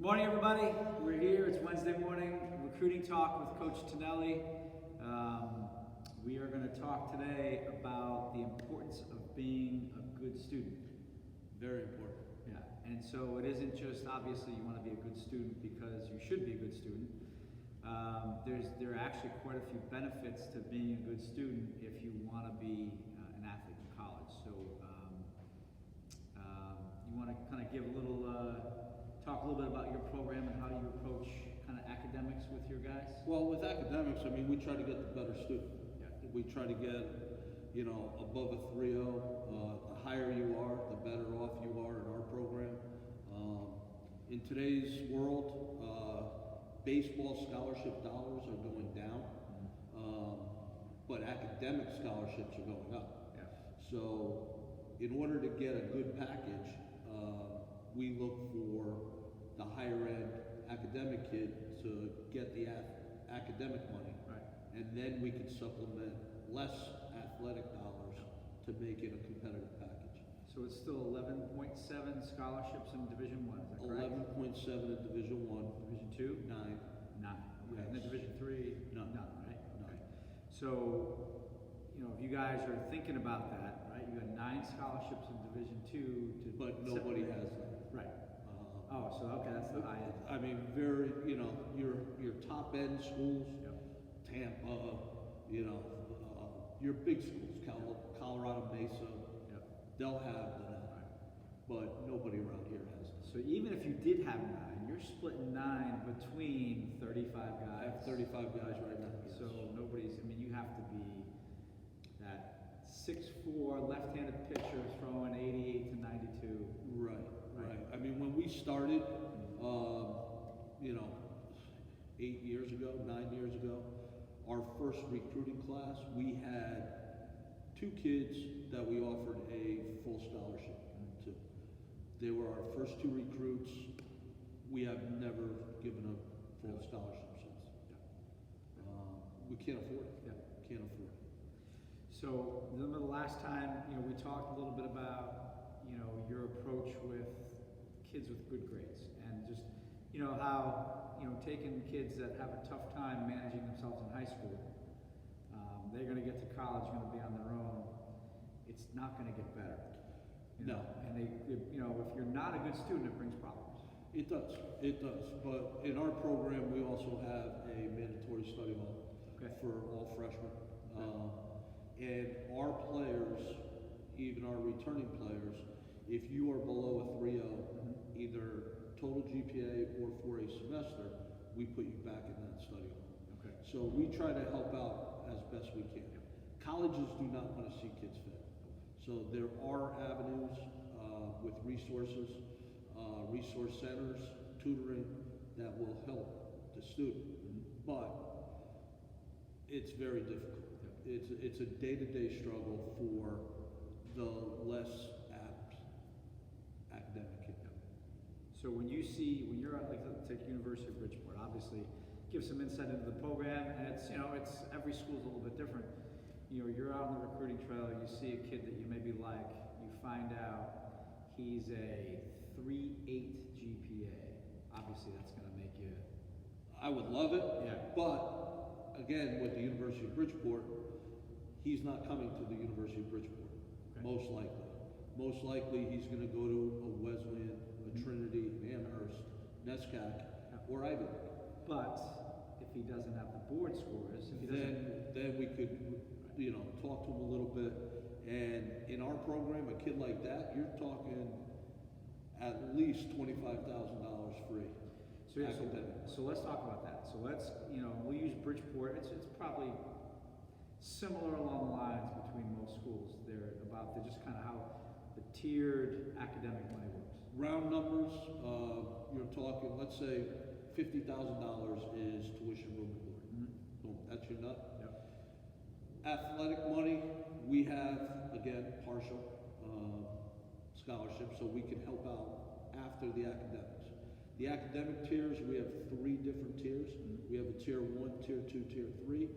Morning, everybody. We're here. It's Wednesday morning. Recruiting talk with Coach Tonelli. We are going to talk today about the importance of being a good student. Very important. Yeah, and so it isn't just obviously you want to be a good student because you should be a good student. There are actually quite a few benefits to being a good student if you want to be an athlete in college. So you want to kind of give a little. Talk a little bit about your program and how you approach kind of academics with your guys? Well, with academics, I mean, we try to get the better student. Yeah. We try to get, above a 3.0. The higher you are, the better off you are in our program. In today's world, baseball scholarship dollars are going down, but academic scholarships are going up. Yeah. So, in order to get a good package, we look for the higher end academic kid to get the academic money. Right. And then we can supplement less athletic dollars to make it a competitive package. So it's still 11.7 scholarships in Division One, is that correct? 11.7 in Division One. Division Two? 9. 9. Okay. And then Yes. Division Three? None. None, right? None. Okay. So, if you guys are thinking about that, right, you got 9 scholarships in Division Two to But nobody separate- has that. Right. Oh, so okay, that's the high end. I mean, your top end schools, Yep. Tampa, your big schools, Colorado Mesa, Yep. they'll have that, Right. but nobody around here has it. So even if you did have 9, you're splitting 9 between 35 I guys. have 35 guys right now. Yes. So you have to be that 6'4", left-handed pitcher throwing 88 to 92. Right. Right. I mean, when we started, 8 years ago, 9 years ago, our first recruiting class, we had 2 kids that we offered a full scholarship to. They were our first 2 recruits. We have never given a full scholarship since. We can't afford it. Yeah. Can't afford it. So remember the last time, we talked a little bit about, your approach with kids with good grades and just, how, taking kids that have a tough time managing themselves in high school, they're going to get to college, going to be on their own. It's not going to get better. No. And if you're not a good student, it brings problems. It does. But in our program, we also have a mandatory study hall for all freshmen. And our players, even our returning players, if you are below a 3.0, either total GPA or for a semester, we put you back in that study hall. Okay. So we try to help out as best we can. Colleges do not want to see kids fail. So there are avenues with resources, resource centers, tutoring that will help the student. But it's very difficult. It's a day-to-day struggle for the less apt academic kid. So when you're at, let's take University of Bridgeport, obviously give some insight into the program, and it's every school's a little bit different. You're out on the recruiting trail, you see a kid that you maybe like, you find out he's a 3.8 GPA. Obviously that's going to make you... I would love it, Yeah. but again, with the University of Bridgeport, he's not coming to the University of Bridgeport, Okay. most likely. Most likely he's going to go to a Wesleyan, a Trinity, Amherst, NESCAC, or Ivy League. But if he doesn't have the board scores, if he doesn't... Then we could, talk to him a little bit. And in our program, a kid like that, you're talking at least $25,000 free. So let's talk about that. So we'll use Bridgeport. It's probably similar along the lines between most schools. They're just kind of how the tiered academic money works. Round numbers, you're talking, let's say $50,000 is tuition, room, and board. Boom, that's your nut. Yep. Athletic money, we have, again, partial scholarships, so we can help out after the academics. The academic tiers, we have 3 different tiers. We have a tier 1, tier 2, tier 3.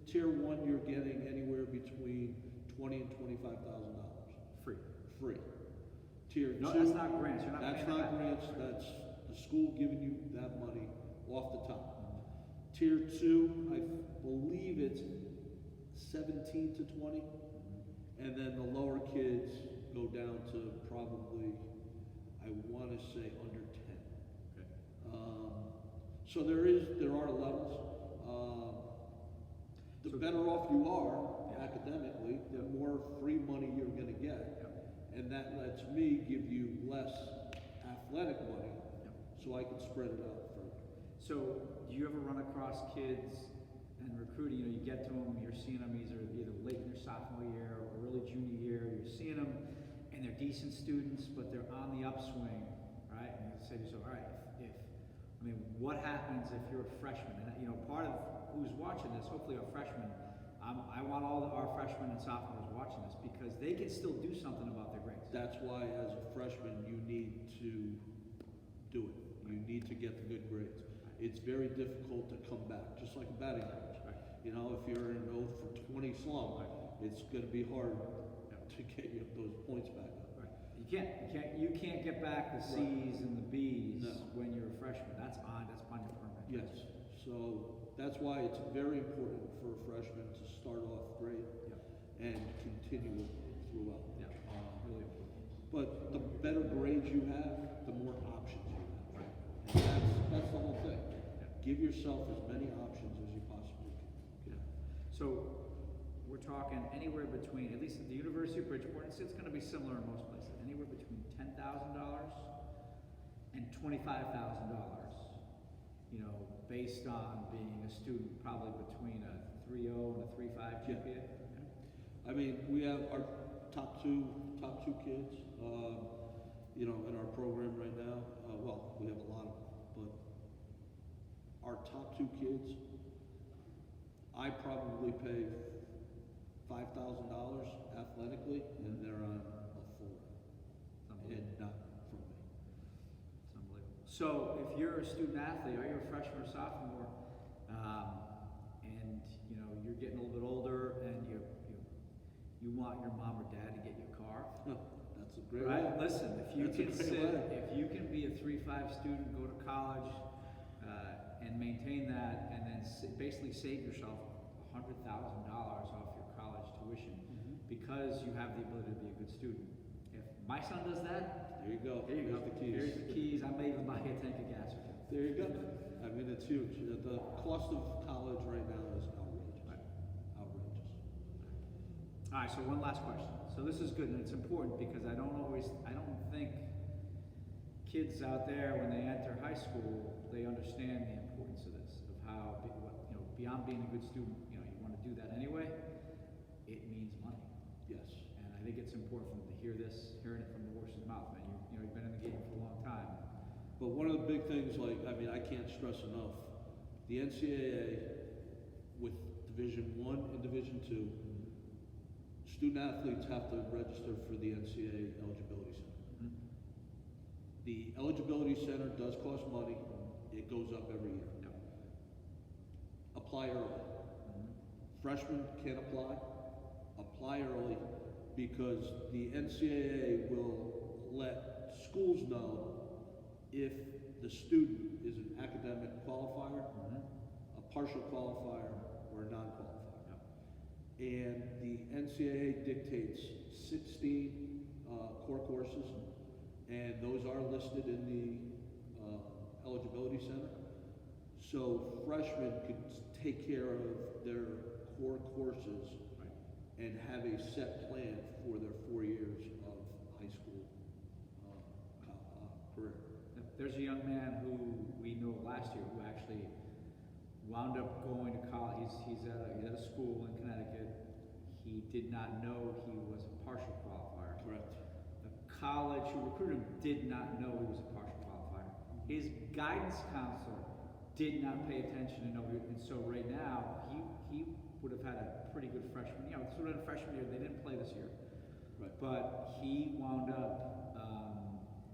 Tier 1, you're getting anywhere between $20,000 and $25,000. Free. Free. Tier 2. No, that's not grants. You're not That's paying not that. grants. That's the school giving you that money off the top. Tier 2, I believe it's 17 to 20, and then the lower kids go down to probably, I want to say, under 10. Okay. So there are levels. The better off you are academically, the more free money you're going to get, and that lets me give you less athletic money, so I can spread it out further. So, do you ever run across kids and recruiting? You get to them, you're seeing them either late in their sophomore year or early junior year. You're seeing them, and they're decent students, but they're on the upswing, right? And you say to yourself, all right, what happens if you're a freshman? And part of who's watching this, hopefully our freshmen. I want all our freshmen and sophomores watching this because they can still do something about their grades. That's why, as a freshman, you need to do it. You need to get the good grades. It's very difficult to come back, just like a batting average. Right. If you're in an 0 for 20 slump, it's going to be hard to get you those points back up. Right. You can't get back the C's and the B's when you're a freshman. That's on your permanent. Yes. So that's why it's very important for a freshman to start off great and continue it throughout. Yeah. Really important. But the better grades you have, the more options you have. And that's the whole thing. Give yourself as many options as you possibly can. So we're talking anywhere between, at least at the University of Bridgeport, it's going to be similar in most places, anywhere between $10,000 and $25,000. Based on being a student, probably between a 3.0 and a 3.5 GPA. I mean, we have our top two kids, in our program right now. Well, we have a lot of them, but our top 2 kids, I probably pay $5,000 athletically, and they're on a 4, and not from me. It's unbelievable. So, if you're a student athlete, or you're a freshman or sophomore, and you're getting a little bit older, and you want your mom or dad to get you a car. That's a great right? way. Listen, if you can be a 3.5 student, go to college, and maintain that, and then basically save yourself $100,000 off your college tuition because you have the ability to be a good student. If my son does that, there you go. There you go. The keys. Here's the keys. I may even buy you a tank of gas with you. There you go. I mean, it's huge. The cost of college right now is outrageous. Right. Outrageous. All right, so one last question. So this is good, and it's important because I don't think kids out there, when they enter high school, they understand the importance of this, of how, beyond being a good student, you want to do that anyway, it means money. Yes. And I think it's important for them to hear this, hearing it from the horse's mouth, man. You've been in the game for a long time. But one of the big things, I can't stress enough, the NCAA with Division I and Division II, student athletes have to register for the NCAA Eligibility Center. The Eligibility Center does cost money. It goes up every year. Yep. Apply early. Freshmen can't apply. Apply early because the NCAA will let schools know if the student is an academic qualifier, a partial qualifier, or a non-qualifier. And the NCAA dictates 16 core courses, and those are listed in the Eligibility Center. So freshmen could take care of their core courses and have a set plan for their 4 years of high school career. There's a young man who we know last year who actually wound up going to college. He's at a school in Connecticut. He did not know he was a partial qualifier. Correct. The college who recruited him did not know he was a partial qualifier. His guidance counselor did not pay attention to know. And so right now, he would have had a pretty good freshman. Sort of a freshman year. They didn't play this year. Right. But he wound up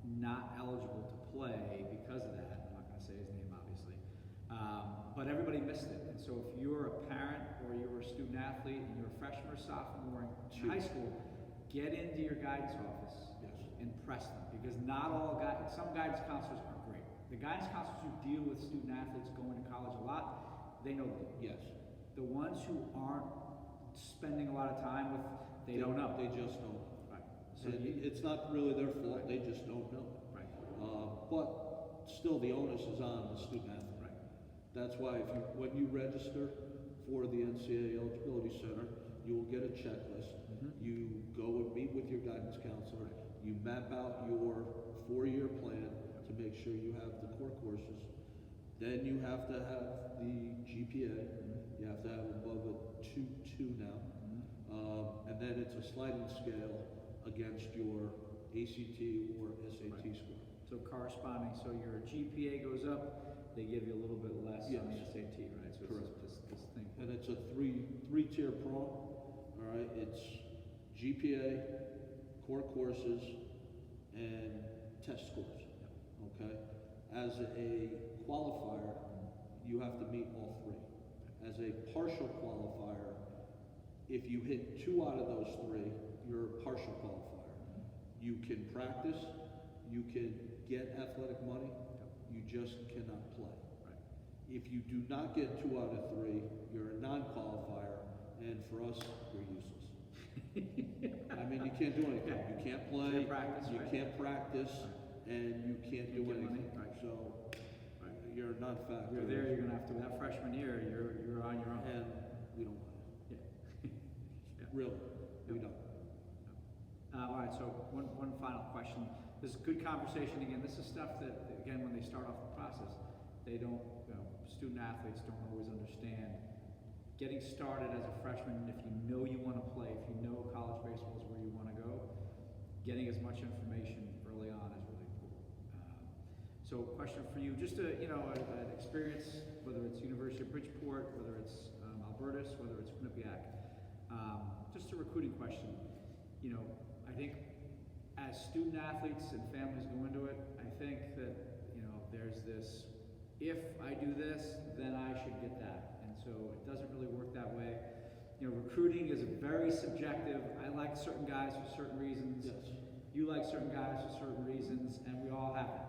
not eligible to play because of that. I'm not going to say his name, obviously. But everybody missed it. And so if you're a parent or you're a student athlete and you're a freshman or sophomore in high school, get into your guidance office and press them. Because not all some guidance counselors are great. The guidance counselors who deal with student athletes going to college a lot, they know the deal. Yes. The ones who aren't spending a lot of time with, they don't know. They just don't know. Right. So And you, it's not really their fault, they just don't know. right, But still, the onus is on the student athlete. right, That's why when you register for the NCAA Eligibility Center, you will get a checklist. Mhm. You go and meet with your guidance counselor. You map out your 4-year plan to make sure you have the core courses. Then you have to have the GPA. Mhm. You have to have above a 2.2 now. Mhm. And then it's a sliding scale against your ACT or SAT Right. score. So corresponding, so your GPA goes up, they give you a little bit less on the Yes. SAT, right? So Correct. it's this thing. And it's a three-tier prong, all right? It's GPA, core courses, and test scores, okay? As a qualifier, you have to meet all three. As a partial qualifier, if you hit 2 out of those 3, you're a partial qualifier. You can practice, you can get athletic money, you just cannot play. Right. If you do not get 2 out of 3, you're a non-qualifier, and for us, you're useless. I mean, you can't do anything. You can't play. Can't practice, You right? can't practice, and you can't do Can't get money, anything. right. So you're a non-factor. You're there, you're gonna have to, that freshman year, you're on your own. And we don't want it. Yeah. Yeah. Really, we don't. All right, so one final question. This is good conversation again. This is stuff that, again, when they start off the process, they don't, student athletes don't always understand. Getting started as a freshman, if you know you want to play, if you know college baseball is where you want to go, getting as much information early on is really important. So question for you, just an experience, whether it's University of Bridgeport, whether it's Albertus, whether it's Quinnipiac, just a recruiting question. I think as student athletes and families go into it, I think that, there's this, if I do this, then I should get that. And so it doesn't really work that way. Recruiting is very subjective. I like certain guys for certain reasons. Yes. You like certain guys for certain reasons, and we all have that.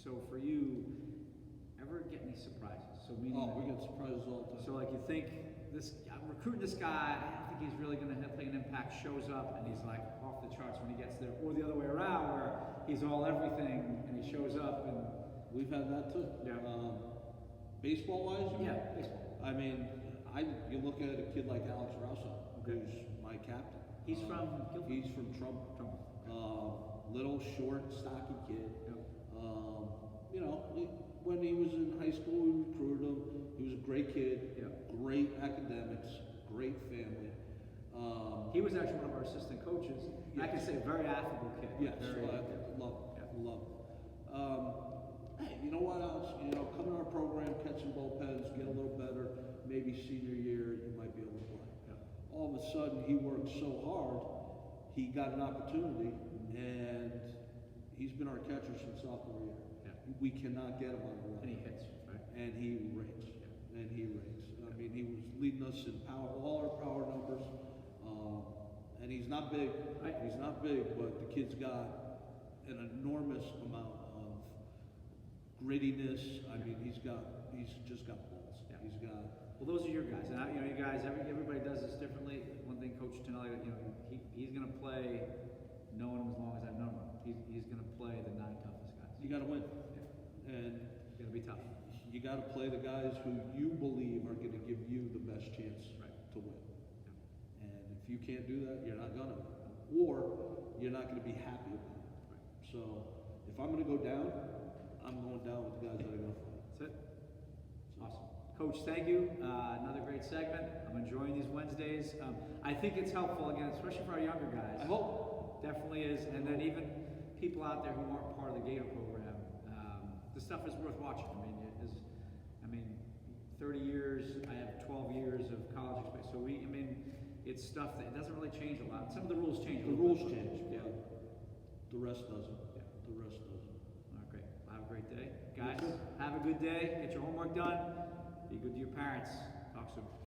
So for you, ever get any surprises? So meaning Oh, that- we get surprises all the time. so like you think I'm recruiting this guy, I don't think he's really going to play an impact, shows up and he's like off the charts when he gets there, or the other way around where he's all everything and he shows up and We've had that too. Yeah. Baseball-wise, you mean? yeah, baseball. I mean, you look at a kid like Alex Rosso, Okay. who's my captain. He's from Guilford? He's from Trumbull. Little, short, stocky kid. Yep. When he was in high school, we recruited him. He was a great kid. Yeah. Great academics, great family. He was actually one of our assistant coaches. I can Yes. say very affable kid. Yes, Very, love Yeah. it, love it. Hey, you know what else? Come in our program, catch some bullpens, get a little better. Maybe senior year, you might be able to play. Yeah. All of a sudden, he worked so hard, he got an opportunity, and he's been our catcher since sophomore year. Yeah. We cannot get him on the And he run. hits, right? And he rakes. Yeah. And he rakes. I mean, he was leading us in power, all our power numbers. And he's not big. Right. He's not big, but the kid's got an enormous amount of grittiness. I mean, he's just got balls. Yeah. He's got. Well, those are your guys. And you guys, everybody does this differently. One thing Coach Tonelli, he's going to play, knowing him as long as I've known him, he's going to play the 9 toughest guys. You got to win. Yeah. And It's going to be tough. you got to play the guys who you believe are going to give you the best chance Right. to win. And if you can't do that, you're not gonna. Or you're not gonna be happy about it. Right. So if I'm gonna go down, I'm going down with the guys that are gonna fight. That's it. Awesome. Coach, thank you. Another great segment. I'm enjoying these Wednesdays. I think it's helpful, again, especially for our younger guys. I hope. Definitely is. And then even people out there who aren't part of the Gator program, the stuff is worth watching. 30 years, I have 12 years of college experience. So it's stuff that doesn't really change a lot. Some of the rules change. The rules change, Yeah. but the rest doesn't. Yeah. The rest doesn't. All right, great. Well, have a great day. Guys, too. have a good day. Get your homework done. Be good to your parents. Talk soon.